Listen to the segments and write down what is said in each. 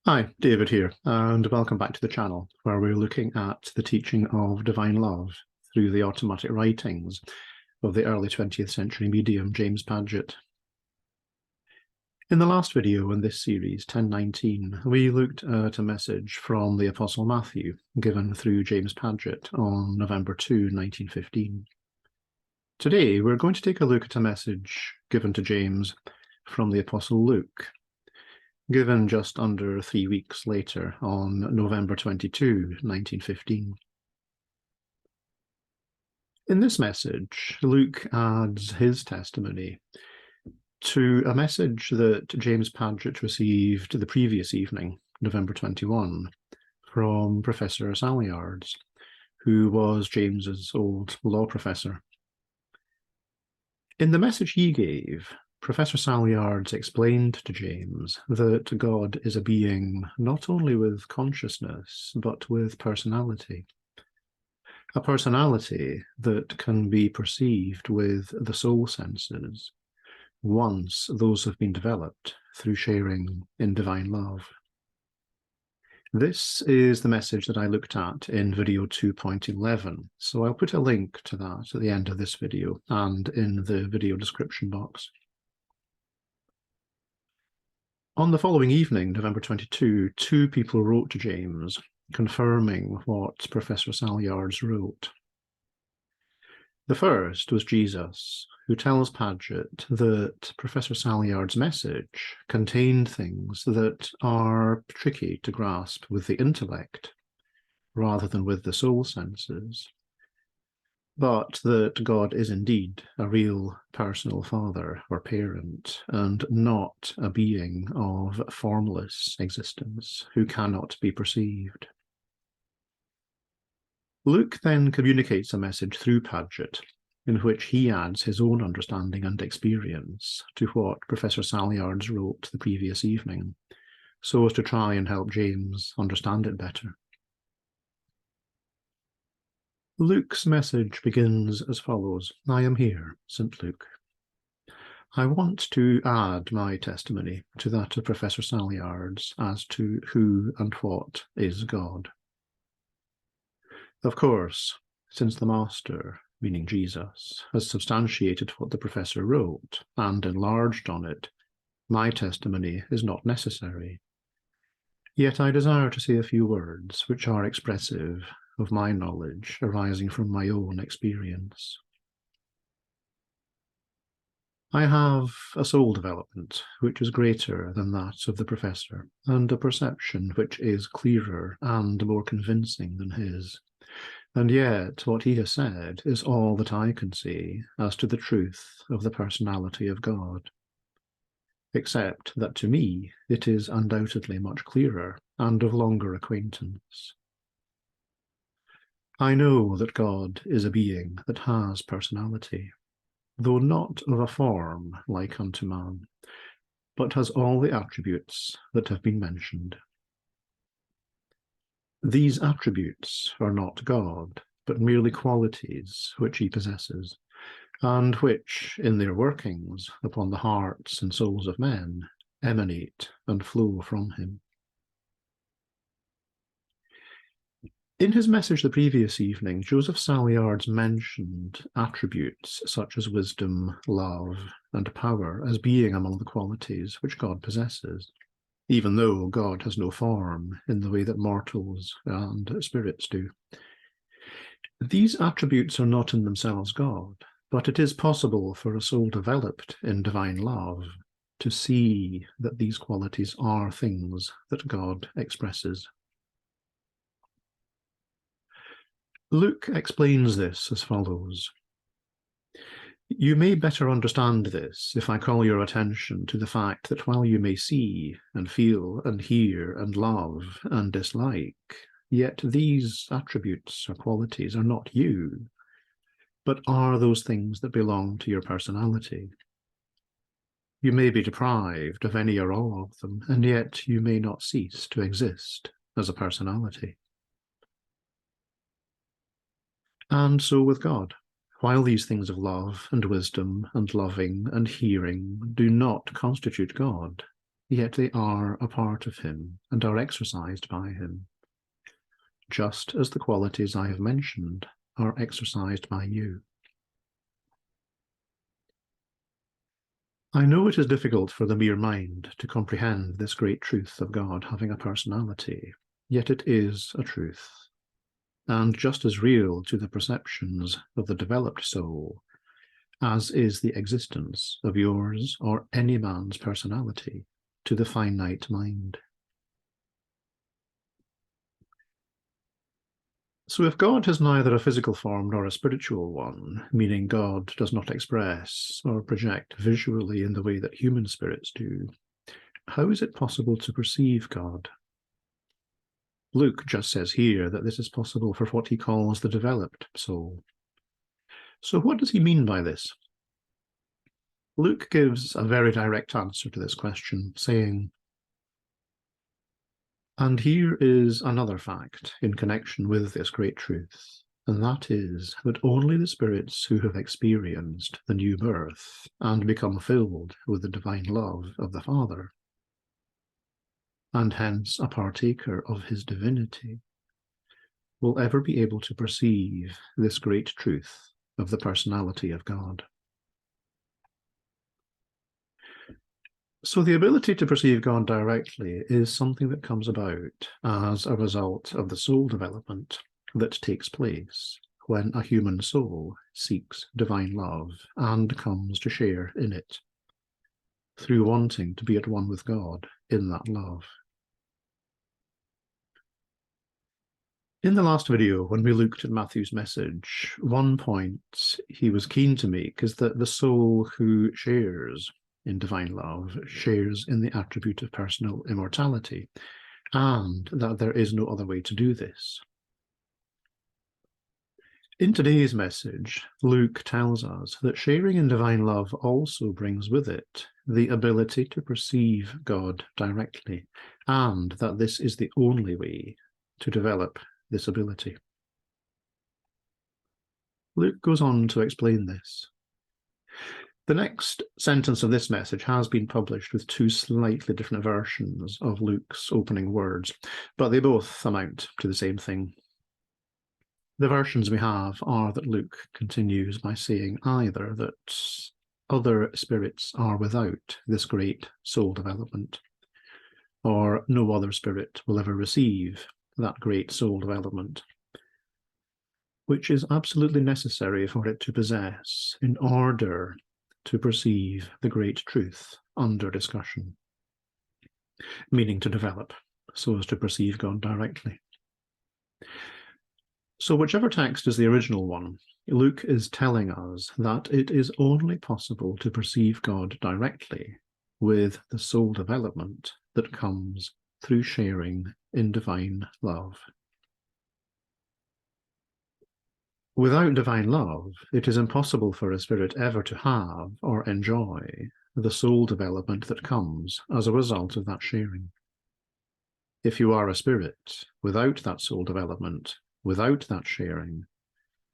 Hi, David here, and welcome back to the channel, where we're looking at the teaching of divine love through the automatic writings of the early 20th century medium James Padgett. In the last video in this series, 1019, we looked at a message from the Apostle Matthew given through James Padgett on November 2, 1915. Today, we're going to take a look at a message given to James from the Apostle Luke, given just under 3 weeks later on November 22, 1915. In this message, Luke adds his testimony to a message that James Padgett received the previous evening, November 21, from Professor Salliards, who was James's old law professor. In the message he gave, Professor Salliards explained to James that God is a being not only with consciousness, but with personality. A personality that can be perceived with the soul senses, once those have been developed through sharing in divine love. This is the message that I looked at in video 2.11, so I'll put a link to that at the end of this video and in the video description box. On the following evening, November 22, two people wrote to James, confirming what Professor Salliards wrote. The first was Jesus, who tells Padgett that Professor Salliards' message contained things that are tricky to grasp with the intellect, rather than with the soul senses, but that God is indeed a real personal father or parent, and not a being of formless existence who cannot be perceived. Luke then communicates a message through Padgett, in which he adds his own understanding and experience to what Professor Salliards wrote the previous evening, so as to try and help James understand it better. Luke's message begins as follows: I am here, St. Luke. I want to add my testimony to that of Professor Salliards as to who and what is God. Of course, since the Master, meaning Jesus, has substantiated what the Professor wrote and enlarged on it, my testimony is not necessary. Yet I desire to say a few words which are expressive of my knowledge arising from my own experience. I have a soul development which is greater than that of the Professor, and a perception which is clearer and more convincing than his. And yet what he has said is all that I can say as to the truth of the personality of God, except that to me it is undoubtedly much clearer and of longer acquaintance. I know that God is a being that has personality, though not of a form like unto man, but has all the attributes that have been mentioned. These attributes are not God, but merely qualities which he possesses, and which, in their workings upon the hearts and souls of men, emanate and flow from him. In his message the previous evening, Joseph Salliards mentioned attributes such as wisdom, love, and power as being among the qualities which God possesses, even though God has no form in the way that mortals and spirits do. These attributes are not in themselves God, but it is possible for a soul developed in divine love to see that these qualities are things that God expresses. Luke explains this as follows. You may better understand this if I call your attention to the fact that while you may see and feel and hear and love and dislike, yet these attributes or qualities are not you, but are those things that belong to your personality. You may be deprived of any or all of them, and yet you may not cease to exist as a personality. And so with God. While these things of love and wisdom and loving and hearing do not constitute God, yet they are a part of him and are exercised by him, just as the qualities I have mentioned are exercised by you. I know it is difficult for the mere mind to comprehend this great truth of God having a personality, yet it is a truth, and just as real to the perceptions of the developed soul as is the existence of yours or any man's personality to the finite mind. So if God has neither a physical form nor a spiritual one, meaning God does not express or project visually in the way that human spirits do, how is it possible to perceive God? Luke just says here that this is possible for what he calls the developed soul. So what does he mean by this? Luke gives a very direct answer to this question, saying, "And here is another fact in connection with this great truth, and that is that only the spirits who have experienced the new birth and become filled with the divine love of the Father, and hence a partaker of his divinity, will ever be able to perceive this great truth of the personality of God." So the ability to perceive God directly is something that comes about as a result of the soul development that takes place when a human soul seeks divine love and comes to share in it, through wanting to be at one with God in that love. In the last video, when we looked at Matthew's message, one point he was keen to make is that the soul who shares in divine love shares in the attribute of personal immortality, and that there is no other way to do this. In today's message, Luke tells us that sharing in divine love also brings with it the ability to perceive God directly, and that this is the only way to develop this ability. Luke goes on to explain this. The next sentence of this message has been published with two slightly different versions of Luke's opening words, but they both amount to the same thing. The versions we have are that Luke continues by saying either that other spirits are without this great soul development, or no other spirit will ever receive that great soul development, which is absolutely necessary for it to possess in order to perceive the great truth under discussion, meaning to develop, so as to perceive God directly. So whichever text is the original one, Luke is telling us that it is only possible to perceive God directly with the soul development that comes through sharing in divine love. Without divine love, it is impossible for a spirit ever to have or enjoy the soul development that comes as a result of that sharing. If you are a spirit without that soul development, without that sharing,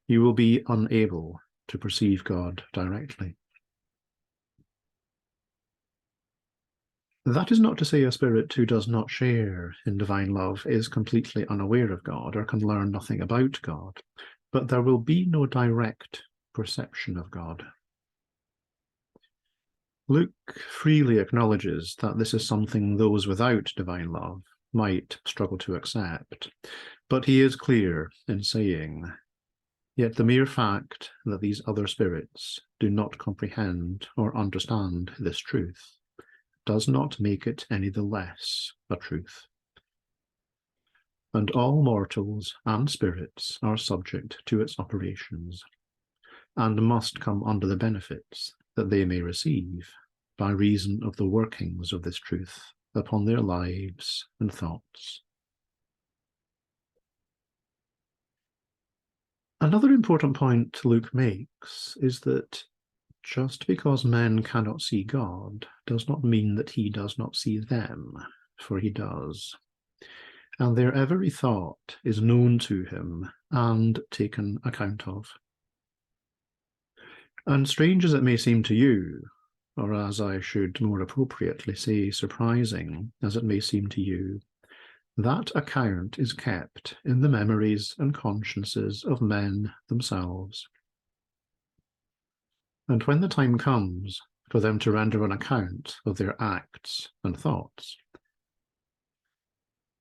you will be unable to perceive God directly. That is not to say a spirit who does not share in divine love is completely unaware of God or can learn nothing about God, but there will be no direct perception of God. Luke freely acknowledges that this is something those without divine love might struggle to accept, but he is clear in saying, yet the mere fact that these other spirits do not comprehend or understand this truth does not make it any the less a truth. And all mortals and spirits are subject to its operations, and must come under the benefits that they may receive by reason of the workings of this truth upon their lives and thoughts. Another important point Luke makes is that just because men cannot see God does not mean that he does not see them, for he does. And their every thought is known to him and taken account of. And strange as it may seem to you, or as I should more appropriately say, surprising as it may seem to you, that account is kept in the memories and consciences of men themselves. And when the time comes for them to render an account of their acts and thoughts,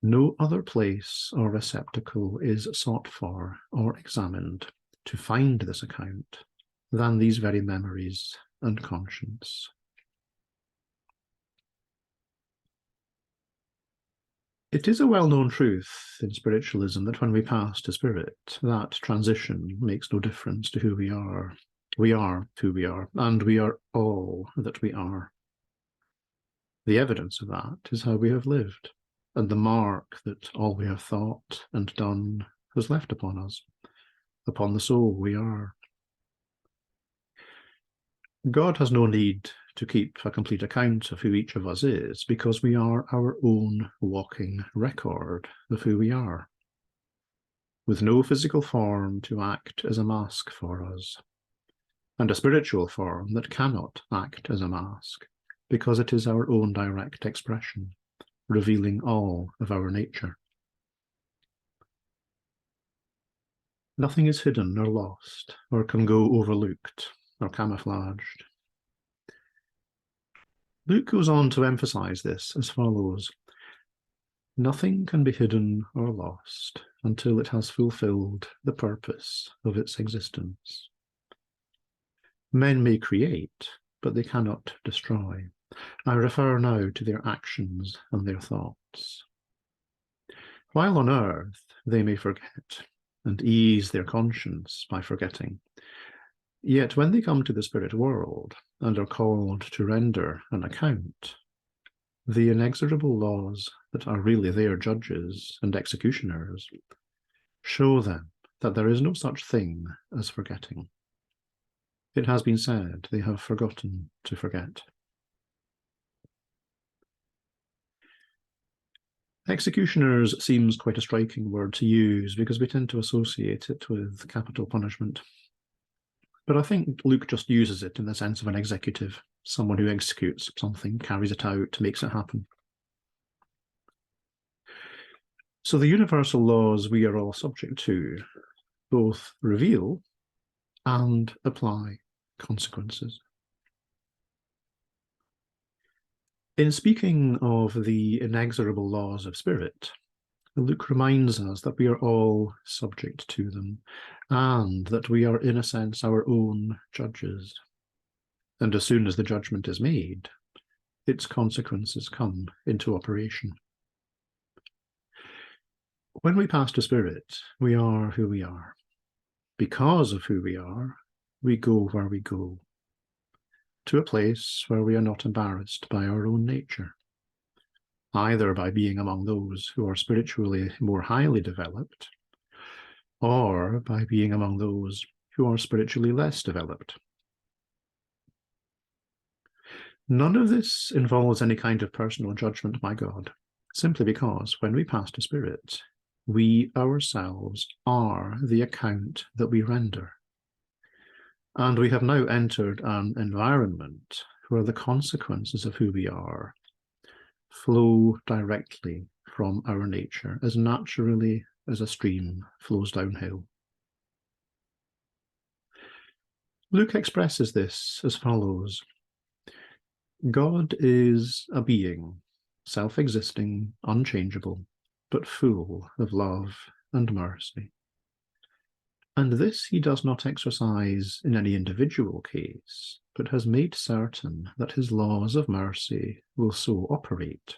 no other place or receptacle is sought for or examined to find this account than these very memories and conscience. It is a well-known truth in spiritualism that when we pass to spirit, that transition makes no difference to who we are. We are who we are, and we are all that we are. The evidence of that is how we have lived, and the mark that all we have thought and done has left upon us, upon the soul we are. God has no need to keep a complete account of who each of us is, because we are our own walking record of who we are, with no physical form to act as a mask for us, and a spiritual form that cannot act as a mask, because it is our own direct expression, revealing all of our nature. Nothing is hidden or lost, or can go overlooked or camouflaged. Luke goes on to emphasize this as follows: nothing can be hidden or lost until it has fulfilled the purpose of its existence. Men may create, but they cannot destroy. I refer now to their actions and their thoughts. While on earth, they may forget and ease their conscience by forgetting. Yet when they come to the spirit world and are called to render an account, the inexorable laws that are really their judges and executioners show them that there is no such thing as forgetting. It has been said they have forgotten to forget. Executioners seems quite a striking word to use because we tend to associate it with capital punishment. But I think Luke just uses it in the sense of an executive, someone who executes something, carries it out, makes it happen. So the universal laws we are all subject to both reveal and apply consequences. In speaking of the inexorable laws of spirit, Luke reminds us that we are all subject to them, and that we are, in a sense, our own judges. And as soon as the judgment is made, its consequences come into operation. When we pass to spirit, we are who we are. Because of who we are, we go where we go, to a place where we are not embarrassed by our own nature, either by being among those who are spiritually more highly developed, or by being among those who are spiritually less developed. None of this involves any kind of personal judgment by God, simply because when we pass to spirit, we ourselves are the account that we render. And we have now entered an environment where the consequences of who we are flow directly from our nature, as naturally as a stream flows downhill. Luke expresses this as follows: God is a being, self-existing, unchangeable, but full of love and mercy. And this he does not exercise in any individual case, but has made certain that his laws of mercy will so operate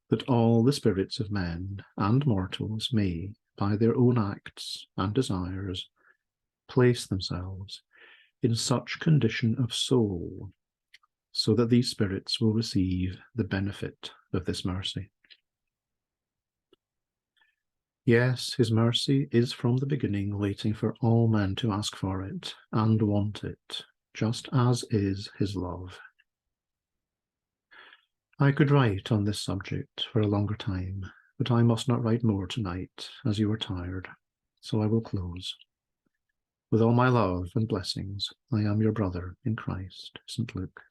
that all the spirits of men and mortals may, by their own acts and desires, place themselves in such condition of soul, so that these spirits will receive the benefit of this mercy. Yes, his mercy is from the beginning waiting for all men to ask for it and want it, just as is his love. I could write on this subject for a longer time, but I must not write more tonight, as you are tired, so I will close. With all my love and blessings, I am your brother in Christ, St. Luke.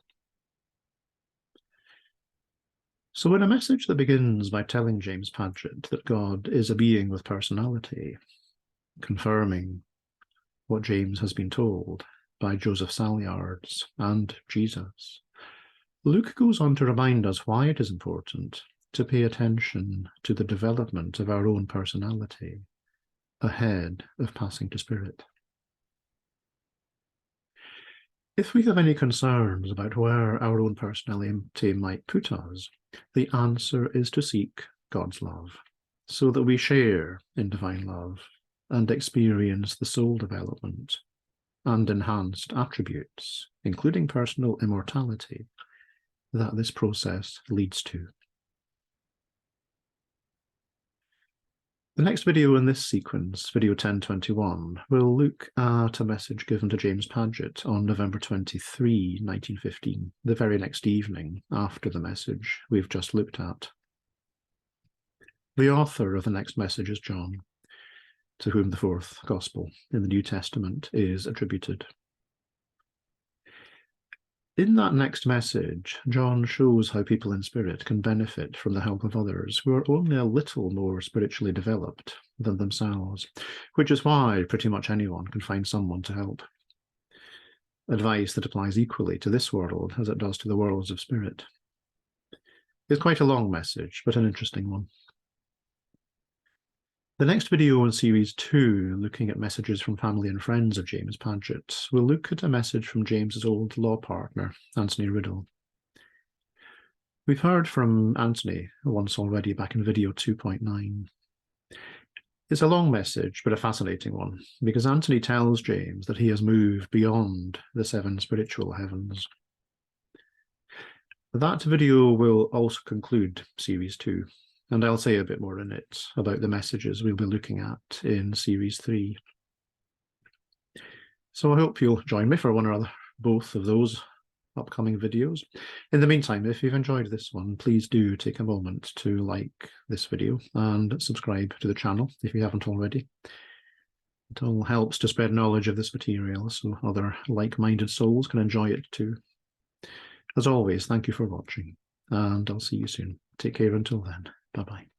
So in a message that begins by telling James Padgett that God is a being with personality, confirming what James has been told by Joseph Salyards and Jesus, Luke goes on to remind us why it is important to pay attention to the development of our own personality ahead of passing to spirit. If we have any concerns about where our own personality might put us, the answer is to seek God's love, so that we share in divine love and experience the soul development and enhanced attributes, including personal immortality, that this process leads to. The next video in this sequence, video 1021, will look at a message given to James Padgett on November 23, 1915, the very next evening after the message we've just looked at. The author of the next message is John, to whom the fourth Gospel in the New Testament is attributed. In that next message, John shows how people in spirit can benefit from the help of others who are only a little more spiritually developed than themselves, which is why pretty much anyone can find someone to help. Advice that applies equally to this world as it does to the worlds of spirit. It's quite a long message, but an interesting one. The next video in Series 2, looking at messages from family and friends of James Padgett, will look at a message from James's old law partner, Anthony Riddle. We've heard from Anthony once already back in video 2.9. It's a long message, but a fascinating one, because Anthony tells James that he has moved beyond the 7 spiritual heavens. That video will also conclude Series 2. And I'll say a bit more in it about the messages we'll be looking at in Series 3. So I hope you'll join me for one or both of those upcoming videos. In the meantime, if you've enjoyed this one, please do take a moment to like this video and subscribe to the channel if you haven't already. It all helps to spread knowledge of this material so other like-minded souls can enjoy it too. As always, thank you for watching, and I'll see you soon. Take care until then. Bye-bye.